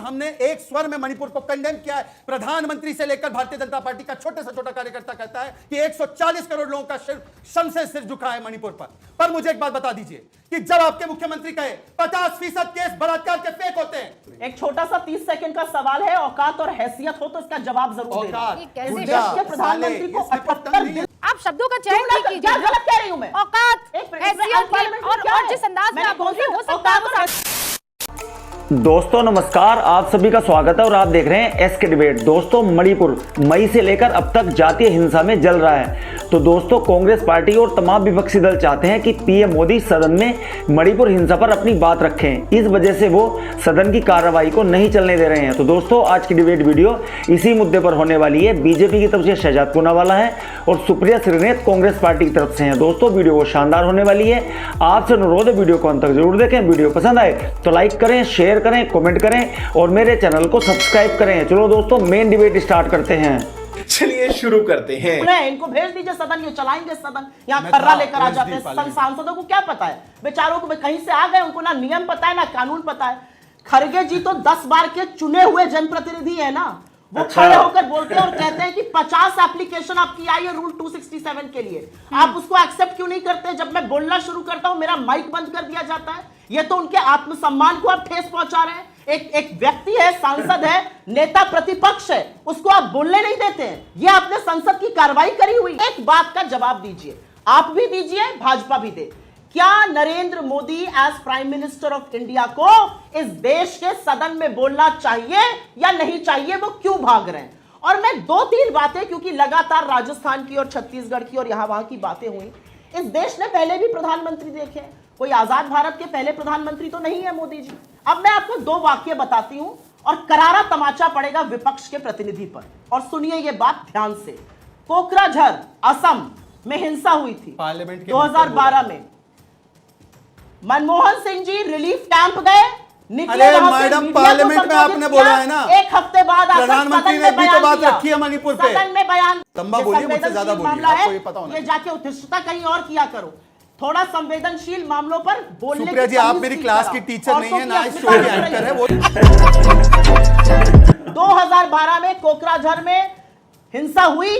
हमने एक स्वर में मणिपुर को कंडेम किया है। प्रधानमंत्री से लेकर भारतीय जनता पार्टी का छोटे से छोटा कार्यकर्ता कहता है कि 140 करोड़ लोगों का शन से सिर झुका है मणिपुर पर मुझे एक बात बता दीजिए कि जब आपके मुख्यमंत्री कहे 50% केस बलात्कार के फेक होते हैं। एक छोटा सा 30 सेकंड का सवाल है, औकात और हैसियत हो तो इसका जवाब जरूर देना। देश के प्रधानमंत्री को 78 दिन आप शब्दों का चयन नहीं कीजिए। गलत कह रही हूं मैं। औकात, हैसियत और जिस अंदाज में आप बोल रहे हो सकता है। दोस्तों नमस्कार, आप सभी का स्वागत है और आप देख रहे हैं एसके डिबेट। दोस्तों मणिपुर मई से लेकर अब तक जातीय हिंसा में जल रहा है। तो दोस्तों कांग्रेस पार्टी और तमाम विपक्षी दल चाहते हैं कि पीएम मोदी सदन में मणिपुर हिंसा पर अपनी बात रखें। इस वजह से वो सदन की कार्रवाई को नहीं चलने दे रहे हैं। तो दोस्तों आज की डिबेट वीडियो इसी मुद्दे पर होने वाली है। बीजेपी की तरफ से शहजाद पूनावाला है और सुप्रिया श्रीनेत कांग्रेस पार्टी की तरफ से हैं। दोस्तों वीडियो वो शानदार होने वाली है। आपसे अनुरोध है वीडियो को अंत तक जरूर देखें। वीडियो पसंद आए तो लाइक करें, शेयर करें, कमेंट करें और मेरे चैनल को सब्सक्राइब करें। चलो दोस्तों मेन डिबेट स्टार्ट करते हैं। चलिए शुरू करते हैं। इनको भेज दीजिए सदन, ये चलाएंगे सदन। यहाँ खर्रा लेकर आ जाते हैं। सांसदों को क्या पता है बेचारों को, कहीं से आ गए, उनको ना नियम पता है ना कानून पता है। खड़गे जी तो 10 बार के चुने हुए जनप्रतिनिधि है ना, वो खड़े होकर बोलते हैं और कहते हैं कि 50 एप्लीकेशन आपकी आई है रूल 267 के लिए, आप उसको एक्सेप्ट क्यों नहीं करते? जब मैं बोलना शुरू करता हूं मेरा माइक बंद कर दिया जाता है। ये तो उनके आत्मसम्मान को आप ठेस पहुंचा रहे हैं। एक व्यक्ति है, सांसद है, नेता प्रतिपक्ष है, उसको आप बोलने नहीं देते हैं। ये आपने संसद की कार्रवाई करी हुई। एक बात का जवाब दीजिए, आप भी दीजिए, भाजपा भी दे। क्या Narendra Modi as prime minister of India को इस देश के सदन में बोलना चाहिए या नहीं चाहिए? वो क्यों भाग रहे हैं? और मैं 2-3 बातें, क्योंकि लगातार राजस्थान की और छत्तीसगढ़ की और यहां वहां की बातें हुई। इस देश ने पहले भी प्रधानमंत्री देखे, कोई आजाद भारत के पहले प्रधानमंत्री तो नहीं है मोदी जी। अब मैं आपको 2 वाक्य बताती हूं और करारा तमाचा पड़ेगा विपक्ष के प्रतिनिधि पर, और सुनिए ये बात ध्यान से। कोकराझार असम में हिंसा हुई थी पार्लियामेंट 2012 में। मनमोहन सिंह जी रिलीफ कैंप गए, निकले अरे वहां से, मैडम मीडिया को पार्लियामेंट में आपने बोला है ना, एक हफ्ते बाद प्रधानमंत्री ने भी तो बात रखी है मणिपुर पे। सदन में बयान, तंबा बोलिए, मुझसे ज्यादा बोलिए, मामला आपको है, ये पता होना ये जाके उत्कृष्टता कहीं और किया करो। थोड़ा संवेदनशील मामलों पर बोलने सुप्रिया जी, आप मेरी क्लास की टीचर नहीं है ना, शो की एंकर है वो। 2012 में कोकराझार में हिंसा हुई,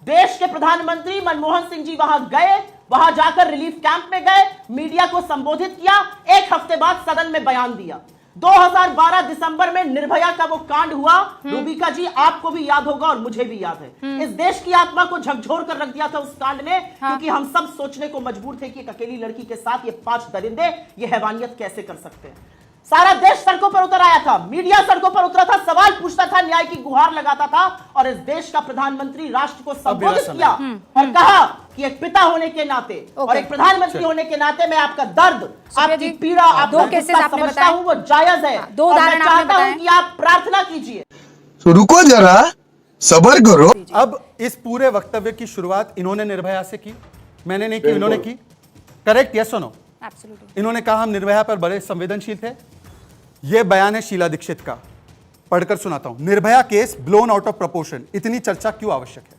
देश के प्रधानमंत्री मनमोहन सिंह जी वहां गए, वहां जाकर रिलीफ कैंप में गए, मीडिया को संबोधित किया, एक हफ्ते बाद सदन में बयान दिया। 2012 दिसंबर में निर्भया का वो कांड हुआ, रूबिका जी आपको भी याद होगा और मुझे भी याद है। इस देश की आत्मा को झकझोर कर रख दिया था उस कांड ने, क्योंकि हम सब सोचने को मजबूर थे कि एक अकेली लड़की के साथ ये 5 दरिंदे ये हैवानियत कैसे कर सकते हैं। सारा देश सड़कों पर उतर आया था, मीडिया सड़कों पर उतरा था, सवाल पूछता था, न्याय की गुहार लगाता था, और इस देश का प्रधानमंत्री राष्ट्र को संबोधित किया और कहा कि एक पिता होने के नाते और एक प्रधानमंत्री होने के नाते मैं आपका दर्द, आपकी पीड़ा, आपका गुस्सा समझता हूं, वो जायज है। 2 उदाहरण आपने चाहता हूं कि आप प्रार्थना कीजिए। तो रुको जरा, सब्र करो। अब इस पूरे वक्तव्य की शुरुआत इन्होंने निर्भया से की, मैंने नहीं की, इन्होंने की। करेक्ट? यस और नो? एब्सोल्युटली। इन्होंने कहा हम निर्भया पर बड़े संवेदनशील थे। यह बयान है शीला दीक्षित का, पढ़कर सुनाता हूं। Nirbhaya case blown out of proportion, इतनी चर्चा क्यों आवश्यक है?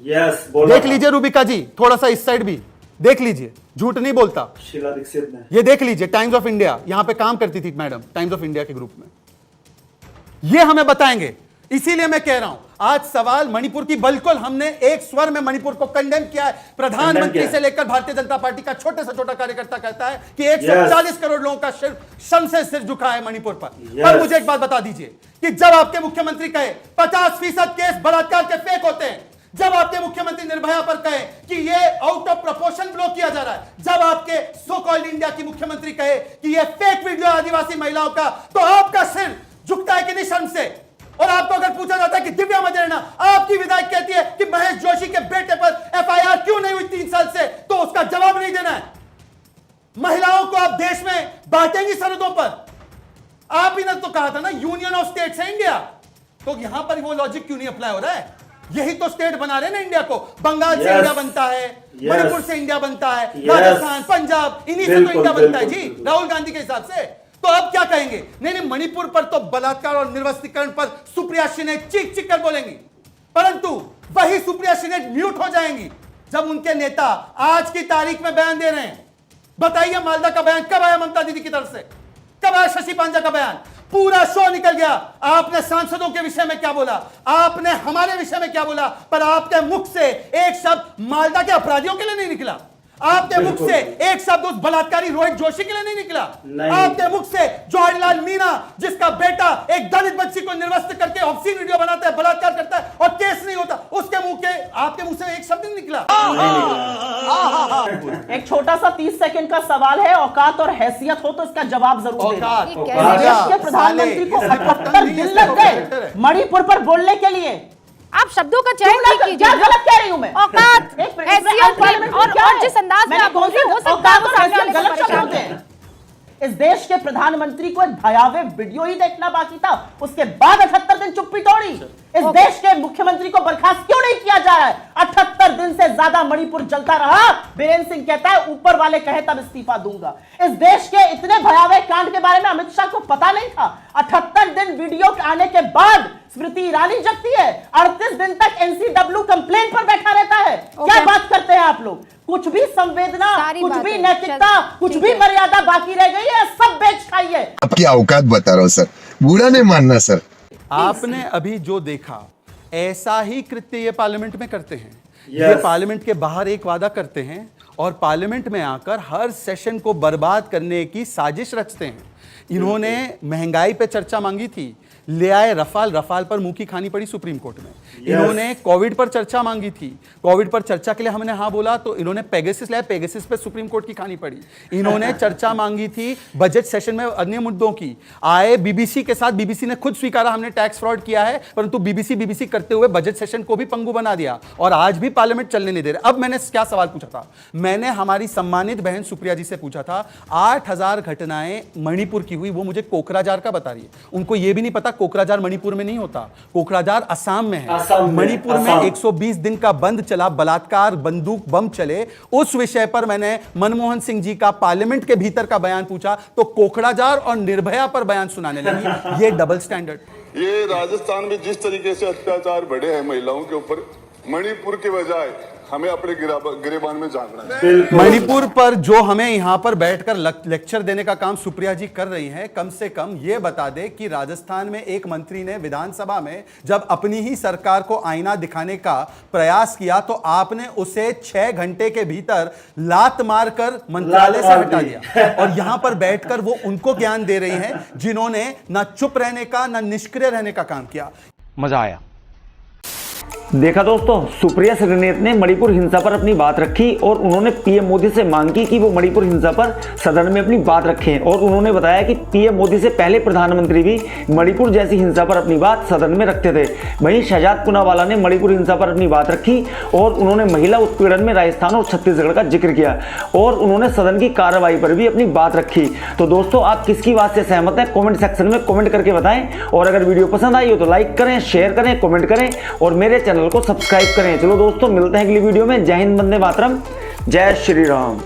यस, देख लीजिए रूबिका जी, थोड़ा सा इस साइड भी देख लीजिए, झूठ नहीं बोलता। शीला दीक्षित ने ये देख लीजिए, टाइम्स ऑफ इंडिया, यहां पे काम करती थी मैडम, टाइम्स ऑफ इंडिया के ग्रुप में। ये हमें बताएंगे, इसीलिए मैं कह रहा हूं आज सवाल मणिपुर की, बिल्कुल हमने एक स्वर में मणिपुर को कंडेम किया है। प्रधानमंत्री से लेकर भारतीय जनता पार्टी का छोटे से छोटा कार्यकर्ता कहता है कि 140 करोड़ लोगों का शन से सिर झुका है मणिपुर पर मुझे एक बात बता दीजिए कि जब आपके मुख्यमंत्री कहे 50% केस बलात्कार के फेक होते हैं, जब आपके मुख्यमंत्री निर्भया पर कहे कि ये आउट ऑफ प्रोपोर्शन ब्लो किया जा रहा है, जब आपके सो कॉल्ड इंडिया की मुख्यमंत्री कहे कि ये फेक वीडियो आदिवासी महिलाओं का, तो आपका सिर झुकता है कि नहीं शर्म से? और आपको अगर पूछा जाता है कि दिव्या मदेरणा, आपकी विधायक कहती है कि महेश जोशी के बेटे पर एफआईआर क्यों नहीं हुई 3 साल से, तो उसका जवाब नहीं देना है। महिलाओं को आप देश में बांटेंगी सरहदों पर? आप ही ने तो कहा था ना यूनियन ऑफ स्टेट्स है इंडिया, तो यहां पर वो लॉजिक क्यों नहीं अप्लाई हो रहा है? यही तो स्टेट बना रहे ना इंडिया को। बंगाल से इंडिया बनता है, मणिपुर से इंडिया बनता है, राजस्थान, पंजाब, इन्हीं से तो इंडिया बनता है जी, राहुल गांधी के हिसाब से। तो अब क्या कहेंगे? नहीं, मणिपुर पर तो बलात्कार और निर्वस्त्रीकरण पर सुप्रिया श्रीनेत चीख चीख कर बोलेंगी, परंतु वही सुप्रिया श्रीनेत म्यूट हो जाएंगी जब उनके नेता आज की तारीख में बयान दे रहे हैं। बताइए मालदा का बयान कब आया ममता दीदी की तरफ से? कब आया शशि पांजा का बयान? पूरा शो निकल गया। आपने सांसदों के विषय में क्या बोला, आपने हमारे विषय में क्या बोला, पर आपके मुख से एक शब्द मालदा के अपराधियों के लिए नहीं निकला। आपके मुख से एक शब्द उस बलात्कारी रोहित जोशी के लिए नहीं निकला। आपके मुख से जवाहरलाल मीणा, जिसका बेटा एक दलित बच्ची को निर्वस्त्र करके ऑब्सीन वीडियो बनाता है, बलात्कार करता है और केस नहीं होता, उसके आपके मुंह से एक शब्द नहीं निकला। एक छोटा सा 30 सेकंड का सवाल है, औकात और हैसियत हो तो इसका जवाब जरूर देना। देश के प्रधानमंत्री को 78 दिन लग गए मणिपुर पर बोलने के लिए। आप शब्दों का चयन नहीं कीजिए। क्या गलत कह रही हूं मैं? औकात, हैसियत और जिस अंदाज में आप बोल रहे हो सकता है सामने वाले को परेशान करे। इस देश के प्रधानमंत्री को एक भयावह वीडियो ही देखना बाकी था, उसके बाद 78 दिन चुप्पी तोड़ी। इस देश के मुख्यमंत्री को बर्खास्त क्यों नहीं किया जा रहा है? 78 दिन से ज्यादा मणिपुर जलता रहा। बीरेन्द्र सिंह कहता है ऊपर वाले कहे तब इस्तीफा दूंगा। इस देश के इतने भयावह कांड के बारे में अमित शाह को पता नहीं था। 78 दिन वीडियो आने के बाद स्मृति ईरानी जगती है, 38 दिन तक एनसीडब्ल्यू कंप्लेंट पर बैठा रहता है। क्या बात करते हैं आप लोग? कुछ भी संवेदना, कुछ भी नैतिकता, कुछ भी मर्यादा बाकी रह गई है, सब बेच खाई है। आपकी औकात बता रहा हूँ सर, बुरा नहीं मानना सर। आपने अभी जो देखा, ऐसा ही कृत्य ये पार्लियामेंट में करते हैं। ये पार्लियामेंट के बाहर एक वादा करते हैं और पार्लियामेंट में आकर हर सेशन को बर्बाद करने की साजिश रचते हैं। इन्होंने महंगाई पे चर्चा मांगी थी, ले आए रफाल, रफाल पर मुंह की खानी पड़ी सुप्रीम कोर्ट में। इन्होंने कोविड पर चर्चा मांगी थी, कोविड पर चर्चा के लिए हमने हाँ बोला तो इन्होंने पेगासस लाया, पेगासस पे सुप्रीम कोर्ट की खानी पड़ी। इन्होंने चर्चा मांगी थी बजट सेशन में अन्य मुद्दों की, आए बीबीसी के साथ, बीबीसी ने खुद स्वीकारा हमने टैक्स फ्रॉड किया है, परंतु बीबीसी करते हुए बजट सेशन को भी पंगु बना दिया और आज भी पार्लियामेंट चलने नहीं दे रहे। अब मैंने क्या सवाल पूछा था? मैंने हमारी सम्मानित बहन सुप्रिया जी से पूछा था, 8000 घटनाएं मणिपुर की हुई, वो मुझे कोकराझार का बता रही है। उनको यह भी नहीं पता कोकराझार मणिपुर में नहीं होता, कोकराझार असम में है। मणिपुर में 120 दिन का बंद चला, बलात्कार, बंदूक, बम चले। उस विषय पर मैंने मनमोहन सिंह जी का पार्लियामेंट के भीतर का बयान पूछा तो कोकराझार और निर्भया पर बयान सुनाने लगी। ये डबल स्टैंडर्ड। ये राजस्थान में जिस तरीके से अत्याचार बढ़े हैं महिलाओं के ऊपर, मणिपुर के बजाय हमें अपने गिरेबान में झांकना है। मणिपुर पर जो हमें यहां पर बैठकर लेक्चर देने का काम सुप्रिया जी कर रही हैं, कम से कम यह बता दे कि राजस्थान में एक मंत्री ने विधानसभा में जब अपनी ही सरकार को आईना दिखाने का प्रयास किया तो आपने उसे 6 घंटे के भीतर लात मारकर मंत्रालय से हटा दिया और यहां पर बैठकर वो उनको ज्ञान दे रही हैं जिन्होंने ना चुप रहने का ना निष्क्रिय रहने का काम किया। मजा आया। देखा दोस्तों, सुप्रिया श्रीनेत ने मणिपुर हिंसा पर अपनी बात रखी और उन्होंने पीएम मोदी से मांग की कि वो मणिपुर हिंसा पर सदन में अपनी बात रखें और उन्होंने बताया कि पीएम मोदी से पहले प्रधानमंत्री भी मणिपुर जैसी हिंसा पर अपनी बात सदन में रखते थे। वहीं शहजाद पूनावाला ने मणिपुर हिंसा पर अपनी बात रखी और उन्होंने महिला उत्पीड़न में राजस्थान और छत्तीसगढ़ का जिक्र किया और उन्होंने सदन की कार्रवाई पर भी अपनी बात रखी। तो दोस्तों, आप किसकी बात से सहमत हैं कॉमेंट सेक्शन में कॉमेंट करके बताएं और अगर वीडियो पसंद आई हो तो लाइक करें, शेयर करें, कॉमेंट करें और मेरे चैनल को सब्सक्राइब करें। चलो दोस्तों, मिलते हैं अगली वीडियो में। जय हिंद, वंदे मातरम, जय श्री राम।